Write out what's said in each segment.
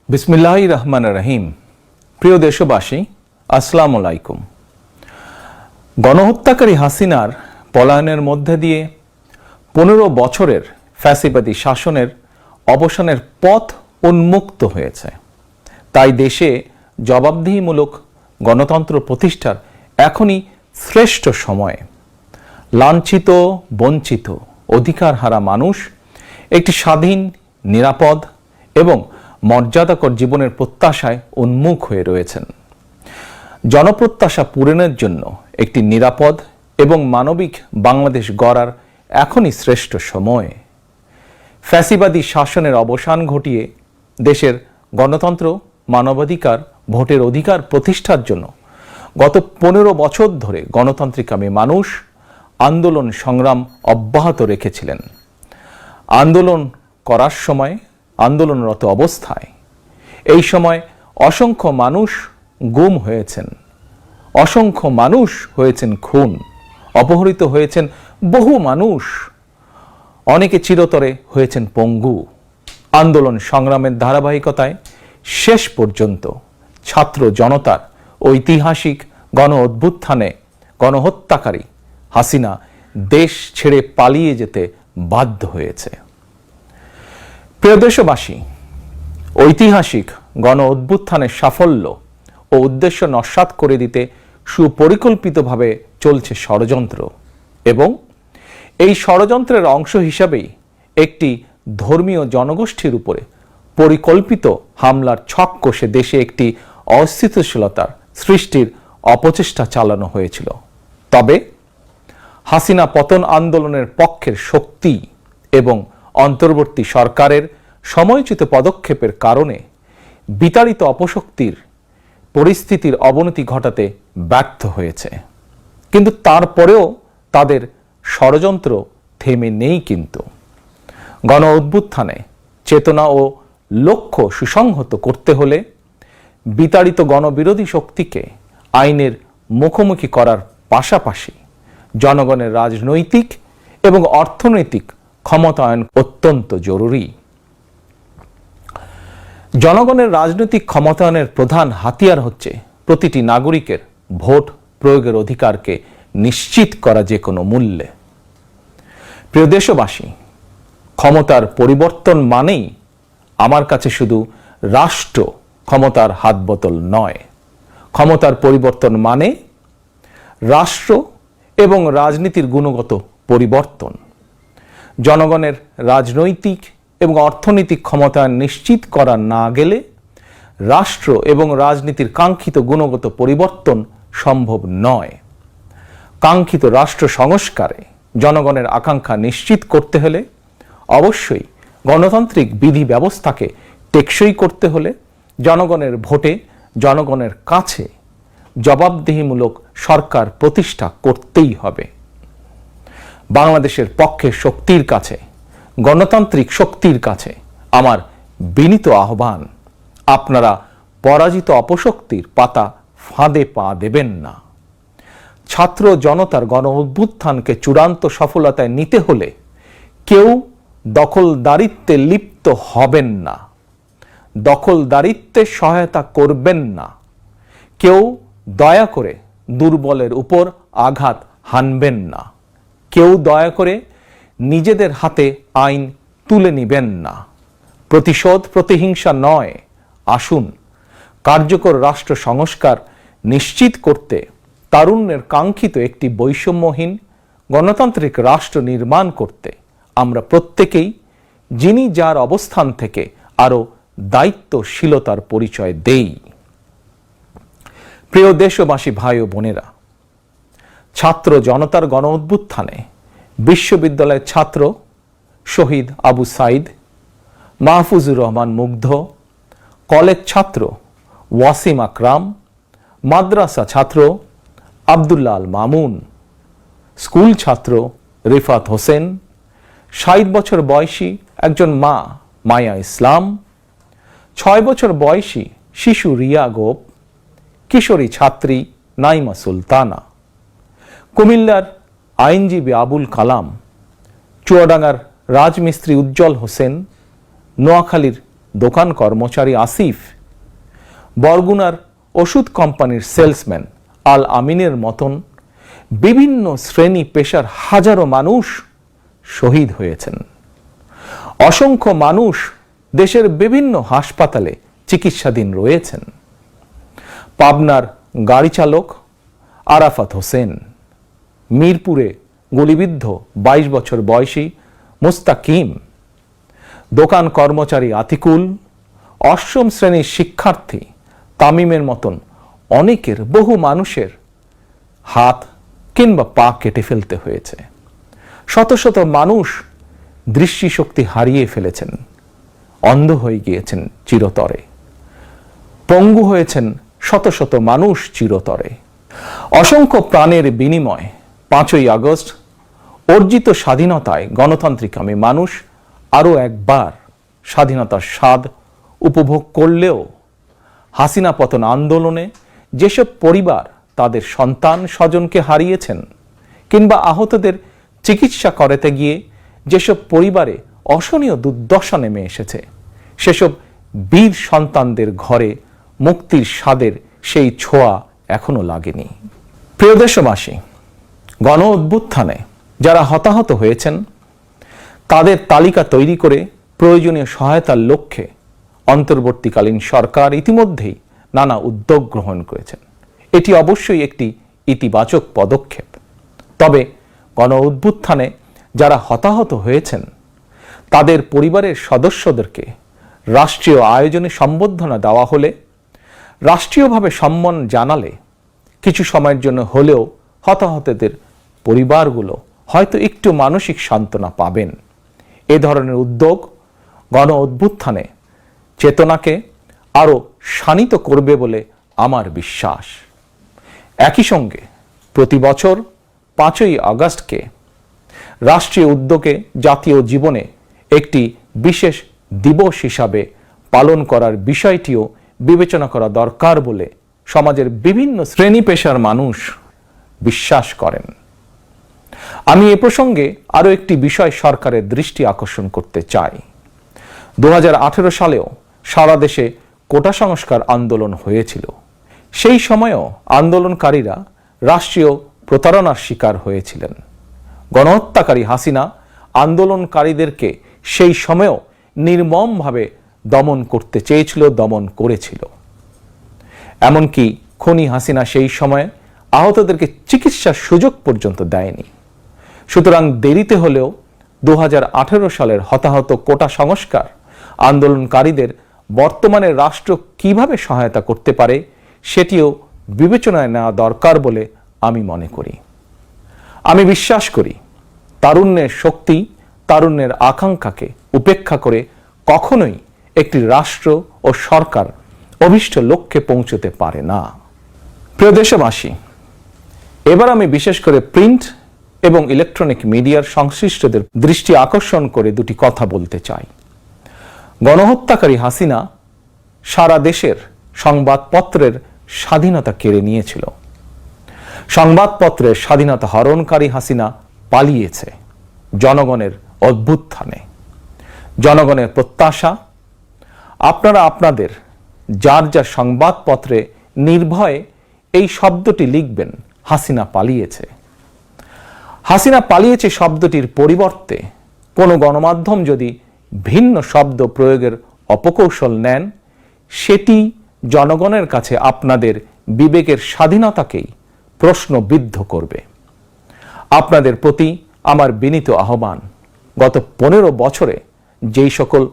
বিসমিল্লাহির রহমানির রহিম। প্রিয় দেশবাসী, আসসালামু আলাইকুম। গণহত্যাকারী হাসিনার পলায়নের মধ্যে দিয়ে 15 বছরের ফ্যাসিবাদী শাসনের অবসানের পথ উন্মুক্ত হয়েছে। তাই দেশে জবাবদিহিমূলক গণতন্ত্র প্রতিষ্ঠার এখনই শ্রেষ্ঠ সময়। লাঞ্ছিত, বঞ্চিত, অধিকারহারা মানুষ একটি স্বাধীন, নিরাপদ এবং মর্যাদাকর জীবনের প্রত্যাশায় উন্মুখ হয়ে রয়েছেন। জনপ্রত্যাশা পূরণের জন্য একটি নিরাপদ এবং মানবিক বাংলাদেশ গড়ার এখনই শ্রেষ্ঠ সময়। ফ্যাসিবাদী শাসনের অবসান ঘটিয়ে দেশের গণতন্ত্র, মানবাধিকার, ভোটের অধিকার প্রতিষ্ঠার জন্য গত 15 বছর ধরে গণতান্ত্রিকামী মানুষ আন্দোলন সংগ্রাম অব্যাহত রেখেছিলেন। আন্দোলন করার সময়, আন্দোলনরত অবস্থায় এই সময় অসংখ্য মানুষ গুম হয়েছেন, অসংখ্য মানুষ হয়েছেন খুন, অপহৃত হয়েছেন বহু মানুষ, অনেকে চিরতরে হয়েছেন পঙ্গু। আন্দোলন সংগ্রামের ধারাবাহিকতায় শেষ পর্যন্ত ছাত্র জনতার ঐতিহাসিক গণ অভ্যুত্থানে গণহত্যাকারী হাসিনা দেশ ছেড়ে পালিয়ে যেতে বাধ্য হয়েছে। প্রিয় দেশবাসী, ঐতিহাসিক গণ অভ্যুত্থানের সাফল্য ও উদ্দেশ্য নস্যাৎ করে দিতে সুপরিকল্পিতভাবে চলছে ষড়যন্ত্র, এবং এই ষড়যন্ত্রের অংশ হিসাবেই একটি ধর্মীয় জনগোষ্ঠীর উপরে পরিকল্পিত হামলার ছক কষে দেশে একটি অস্থিতিশীলতার সৃষ্টির অপচেষ্টা চালানো হয়েছিল। তবে হাসিনা পতন আন্দোলনের পক্ষের শক্তি এবং অন্তর্বর্তী সরকারের সময়োচিত পদক্ষেপের কারণে বিতাড়িত অপশক্তির পরিস্থিতির অবনতি ঘটাতে ব্যর্থ হয়েছে। কিন্তু তারপরেও তাদের ষড়যন্ত্র থেমে নেই। কিন্তু গণ অভ্যুত্থানে চেতনা ও লক্ষ্য সুসংহত করতে হলে বিতাড়িত গণবিরোধী শক্তিকে আইনের মুখোমুখি করার পাশাপাশি জনগণের রাজনৈতিক এবং অর্থনৈতিক ক্ষমতায়ন অত্যন্ত জরুরি। জনগণের রাজনৈতিক ক্ষমতায়নের প্রধান হাতিয়ার হচ্ছে প্রতিটি নাগরিকের ভোট প্রয়োগের অধিকারকে নিশ্চিত করা যে কোনো মূল্যে। প্রিয় দেশবাসী, ক্ষমতার পরিবর্তন মানেই আমার কাছে শুধু রাষ্ট্র ক্ষমতার হাতবোতল নয়। ক্ষমতার পরিবর্তন মানে রাষ্ট্র এবং রাজনীতির গুণগত পরিবর্তন। জনগণের রাজনৈতিক এবং অর্থনৈতিক ক্ষমতায়ন নিশ্চিত করা না গেলে রাষ্ট্র এবং রাজনীতির কাঙ্ক্ষিত গুণগত পরিবর্তন সম্ভব নয়। কাঙ্ক্ষিত রাষ্ট্র সংস্কারে জনগণের আকাঙ্ক্ষা নিশ্চিত করতে হলে অবশ্যই গণতান্ত্রিক বিধি ব্যবস্থাকে টেকসই করতে হলে জনগণের ভোটে জনগণের কাছে জবাবদিহিমূলক সরকার প্রতিষ্ঠা করতেই হবে। বাংলাদেশের পক্ষের শক্তির কাছে, গণতান্ত্রিক শক্তির কাছে আমার বিনীত আহ্বান, আপনারা পরাজিত অপশক্তির পাতা ফাঁদে পা দেবেন না। ছাত্র জনতার গণ অভ্যুত্থানকে চূড়ান্ত সফলতায় নিতে হলে কেউ দখলদারিত্বে লিপ্ত হবেন না, দখলদারিত্বে সহায়তা করবেন না, কেউ দয়া করে দুর্বলের উপর আঘাত হানবেন না, কেউ দয়া করে নিজেদের হাতে আইন তুলে নিবেন না। প্রতিশোধ, প্রতিহিংসা নয়। আসুন কার্যকর রাষ্ট্র সংস্কার নিশ্চিত করতে তারুণ্যের কাঙ্ক্ষিত একটি বৈষম্যহীন গণতান্ত্রিক রাষ্ট্র নির্মাণ করতে আমরা প্রত্যেকেই যিনি যার অবস্থান থেকে আরও দায়িত্বশীলতার পরিচয় দেই। প্রিয় দেশবাসী, ভাই ও বোনেরা, ছাত্র জনতার গণ অভ্যুত্থানে বিশ্ববিদ্যালয়ের ছাত্র শহীদ আবু সাইদ, মাহফুজুর রহমান মুগ্ধ, কলেজ ছাত্র ওয়াসিম আকরাম, মাদ্রাসা ছাত্র আব্দুল্লাহ আল মামুন, স্কুল ছাত্র রিফাত হোসেন, 60 বছর বয়সী একজন মা মায়া ইসলাম, 6 বছর বয়সী শিশু রিয়া গোপ, কিশোরী ছাত্রী নাইমা সুলতানা, কুমিল্লার আইনজীবী আবুল কালাম, চুয়াডাঙ্গার রাজমিস্ত্রি উজ্জ্বল হোসেন, নোয়াখালীর দোকান কর্মচারী আসিফ, বরগুনার ওষুধ কোম্পানির সেলসম্যান আল আমিনের মতন বিভিন্ন শ্রেণী পেশার হাজারো মানুষ শহীদ হয়েছেন। অসংখ্য মানুষ দেশের বিভিন্ন হাসপাতালে চিকিৎসাধীন রয়েছেন। পাবনার গাড়ি চালক আরাফাত হোসেন, মিরপুরে গুলিবিদ্ধ 22 বছর বয়সী মুস্তাকিম, দোকান কর্মচারী আতিকুল, অষ্টম শ্রেণীর শিক্ষার্থী তামিমের মতন অনেকের, বহু মানুষের হাত কিংবা পা কেটে ফেলতে হয়েছে। শত শত মানুষ দৃষ্টিশক্তি হারিয়ে ফেলেছেন, অন্ধ হয়ে গিয়েছেন চিরতরে, পঙ্গু হয়েছেন শত শত মানুষ চিরতরে। অসংখ্য প্রাণের বিনিময় 5ই আগস্ট অর্জিত স্বাধীনতায় গণতান্ত্রিকামী মানুষ আরও একবার স্বাধীনতার স্বাদ উপভোগ করলেও হাসিনা পতন আন্দোলনে যেসব পরিবার তাদের সন্তান স্বজনকে হারিয়েছেন কিংবা আহতদের চিকিৎসা করাতে গিয়ে যেসব পরিবারে অসহনীয় দুর্দশা নেমে এসেছে, সেসব বীর সন্তানদের ঘরে মুক্তির স্বাদের সেই ছোঁয়া এখনো লাগেনি। প্রিয় দেশবাসী, গণ অভ্যুত্থানে যারা হতাহত হয়েছেন তাদের তালিকা তৈরি করে প্রয়োজনীয় সহায়তার লক্ষ্যে অন্তর্বর্তীকালীন সরকার ইতিমধ্যেই নানা উদ্যোগ গ্রহণ করেছেন। এটি অবশ্যই একটি ইতিবাচক পদক্ষেপ। তবে গণ অভ্যুত্থানে যারা হতাহত হয়েছেন তাদের পরিবারের সদস্যদেরকে রাষ্ট্রীয় আয়োজনে সম্বর্ধনা দেওয়া হলে, রাষ্ট্রীয়ভাবে সম্মান জানালে কিছু সময়ের জন্য হলেও হতাহতদের পরিবারগুলো হয়তো একটু মানসিক সান্ত্বনা পাবেন। এ ধরনের উদ্যোগ গণ অভ্যুত্থানে চেতনাকে আরও শানিত করবে বলে আমার বিশ্বাস। একই সঙ্গে প্রতি বছর 5ই আগস্টকে রাষ্ট্রীয় উদ্যোগে জাতীয় জীবনে একটি বিশেষ দিবস হিসাবে পালন করার বিষয়টিও বিবেচনা করা দরকার বলে সমাজের বিভিন্ন শ্রেণী পেশার মানুষ বিশ্বাস করেন। আমি এ প্রসঙ্গে আরও একটি বিষয় সরকারের দৃষ্টি আকর্ষণ করতে চাই। 2018 সালেও সারা দেশে কোটা সংস্কার আন্দোলন হয়েছিল। সেই সময়েও আন্দোলনকারীরা রাষ্ট্রীয় প্রতারণার শিকার হয়েছিলেন। গণহত্যাকারী হাসিনা আন্দোলনকারীদেরকে সেই সময়েও নির্মমভাবে দমন করতে চেয়েছিল, দমন করেছিল। এমনকি খুনি হাসিনা সেই সময়ে আহতদেরকে চিকিৎসার সুযোগ পর্যন্ত দেয়নি। সুতরাং দেরিতে হলেও 2018 সালের হতাহত কোটা সংস্কার আন্দোলনকারীদের বর্তমানে রাষ্ট্র কিভাবে সহায়তা করতে পারে সেটিও বিবেচনায় নেওয়া দরকার বলে আমি মনে করি। আমি বিশ্বাস করি তারুণ্যের শক্তি, তারুণ্যের আকাঙ্ক্ষাকে উপেক্ষা করে কখনোই একটি রাষ্ট্র ও সরকার অভীষ্ট লক্ষ্যে পৌঁছতে পারে না। প্রিয় দেশবাসী, এবার আমি বিশেষ করে প্রিন্ট এবং ইলেকট্রনিক মিডিয়ার সংশ্লিষ্টদের দৃষ্টি আকর্ষণ করে দুটি কথা বলতে চাই। গণহত্যাকারী হাসিনা সারা দেশের সংবাদপত্রের স্বাধীনতা কেড়ে নিয়েছিল। সংবাদপত্রের স্বাধীনতা হরণকারী হাসিনা পালিয়েছে জনগণের অভ্যুত্থানে। জনগণের প্রত্যাশা, আপনারা আপনাদের যার যার সংবাদপত্রে নির্ভয়ে এই শব্দটি লিখবেন, হাসিনা পালিয়েছে। হাসিনা পালিয়েছে শব্দটির পরিবর্তে কোনো গণমাধ্যম যদি ভিন্ন শব্দ প্রয়োগের অপকৌশল নেন, সেটি জনগণের কাছে আপনাদের বিবেকের স্বাধীনতাকেই প্রশ্নবিদ্ধ করবে। আপনাদের প্রতি আমার বিনীত আহ্বান, গত 15 বছরে যেই সকল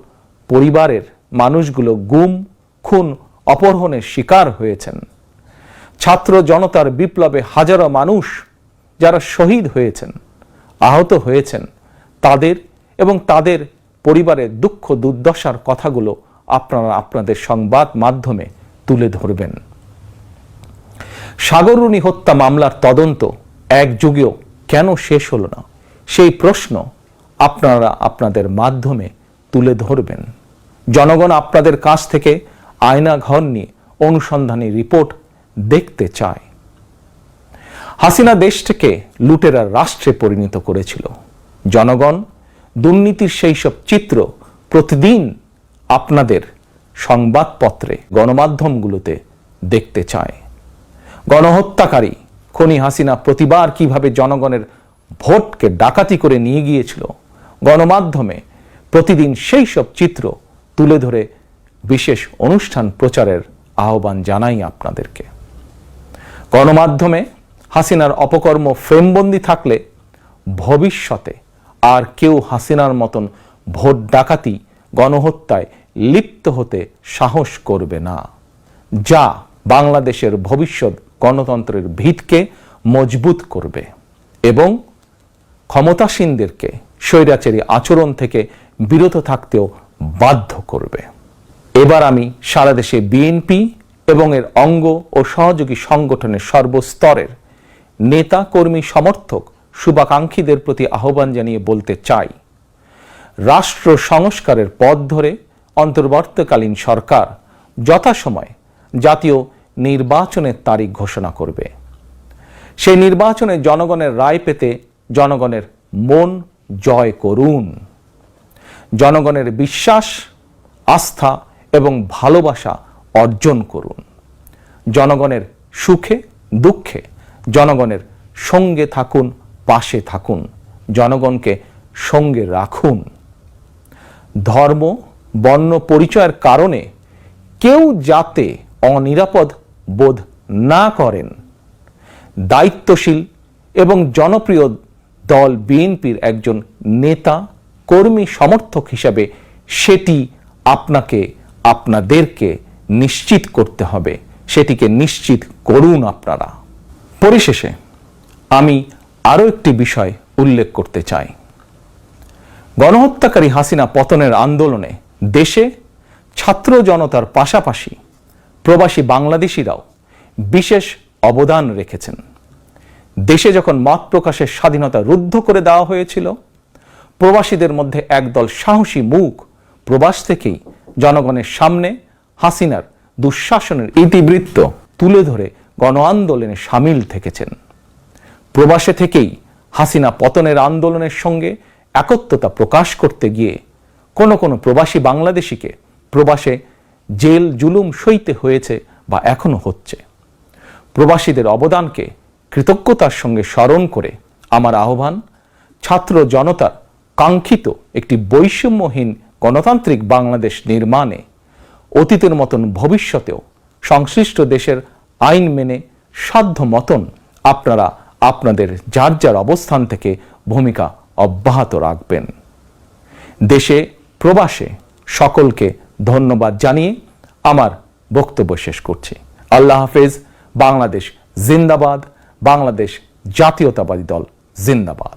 পরিবারের মানুষগুলো গুম, খুন, অপহরণের শিকার হয়েছেন, ছাত্র জনতার বিপ্লবে হাজারো মানুষ যারা শহীদ হয়েছেন, আহত হয়েছেন, তাদের এবং তাদের পরিবারের দুঃখ দুর্দশার কথাগুলো আপনারা আপনাদের সংবাদ মাধ্যমে তুলে ধরবেন। সাগররুনি হত্যা মামলার তদন্ত এক যুগেও কেন শেষ হলো না, সেই প্রশ্ন আপনারা আপনাদের মাধ্যমে তুলে ধরবেন। জনগণ আপনাদের কাছ থেকে আয়না ঘর নিয়ে অনুসন্ধানী রিপোর্ট দেখতে চায়। হাসিনা দেশটাকে লুটেরার রাষ্ট্রে পরিণত করেছিল। জনগণ দুর্নীতির সেই সব চিত্র প্রতিদিন আপনাদের সংবাদপত্রে গণমাধ্যমগুলোতে দেখতে চায়। গণহত্যাকারী খুনি হাসিনা প্রতিবার কিভাবে জনগণের ভোটকে ডাকাতি করে নিয়ে গিয়েছিল, গণমাধ্যমে প্রতিদিন সেই সব চিত্র তুলে ধরে বিশেষ অনুষ্ঠান প্রচারের আহ্বান জানাই আপনাদেরকে। গণমাধ্যমে হাসিনার অপকর্ম ফ্রেমবন্দি থাকলে ভবিষ্যতে আর কেউ হাসিনার মতন ভোট ডাকাতি, গণহত্যায় লিপ্ত হতে সাহস করবে না, যা বাংলাদেশের ভবিষ্যৎ গণতন্ত্রের ভিতকে মজবুত করবে এবং ক্ষমতাসীনদেরকে স্বৈরাচারী আচরণ থেকে বিরত থাকতেও বাধ্য করবে। এবার আমি সারা দেশে বিএনপি এবং এর অঙ্গ ও সহযোগী সংগঠনের সর্বস্তরের নেতা, কর্মী, সমর্থক, শুভাকাঙ্ক্ষীদের প্রতি আহ্বান জানিয়ে বলতে চাই, রাষ্ট্র সংস্কারের পথ ধরে অন্তর্বর্তীকালীন সরকার যথাসময়ে জাতীয় নির্বাচনের তারিখ ঘোষণা করবে। সেই নির্বাচনে জনগণের রায় পেতে জনগণের মন জয় করুন। জনগণের বিশ্বাস, আস্থা এবং ভালোবাসা অর্জন করুন। জনগণের সুখে দুঃখে জনগণের সঙ্গে থাকুন, পাশে থাকুন, জনগণকে সঙ্গে রাখুন। ধর্ম, বর্ণ পরিচয়ের কারণে কেউ যাতে অনিরাপদ বোধ না করেন, দায়িত্বশীল এবং জনপ্রিয় দল বিএনপির একজন নেতা, কর্মী, সমর্থক হিসাবে সেটি আপনাদেরকে নিশ্চিত করতে হবে। সেটিকে নিশ্চিত করুন আপনারা। পরিশেষে আমি আরও একটি বিষয় উল্লেখ করতে চাই। গণহত্যাকারী হাসিনা পতনের আন্দোলনে দেশে ছাত্র জনতার পাশাপাশি প্রবাসী বাংলাদেশিরাও বিশেষ অবদান রেখেছেন। দেশে যখন মত প্রকাশের স্বাধীনতা রুদ্ধ করে দেওয়া হয়েছিল, প্রবাসীদের মধ্যে একদল সাহসী মুখ প্রবাস থেকেই জনগণের সামনে হাসিনার দুঃশাসনের ইতিবৃত্ত তুলে ধরে গণ আন্দোলনে সামিল থেকেছেন। প্রবাসে থেকেই হাসিনা পতনের আন্দোলনের সঙ্গে একত্রতা প্রকাশ করতে গিয়ে কোনো প্রবাসী বাংলাদেশিকে প্রবাসে জেল জুলুম সইতে হয়েছে বা এখনো হচ্ছে। প্রবাসীদের অবদানকে কৃতজ্ঞতার সঙ্গে স্মরণ করে আমার আহ্বান, ছাত্র জনতার কাঙ্ক্ষিত একটি বৈষম্যহীন গণতান্ত্রিক বাংলাদেশ নির্মাণে অতীতের মতন ভবিষ্যতেও সংশ্লিষ্ট দেশের আইন মেনে সাধ্য মতন আপনারা আপনাদের যার যার অবস্থান থেকে ভূমিকা অব্যাহত রাখবেন। দেশে প্রবাসে সকলকে ধন্যবাদ জানিয়ে আমার বক্তব্য শেষ করছি। আল্লাহ হাফেজ। বাংলাদেশ জিন্দাবাদ। বাংলাদেশ জাতীয়তাবাদী দল জিন্দাবাদ।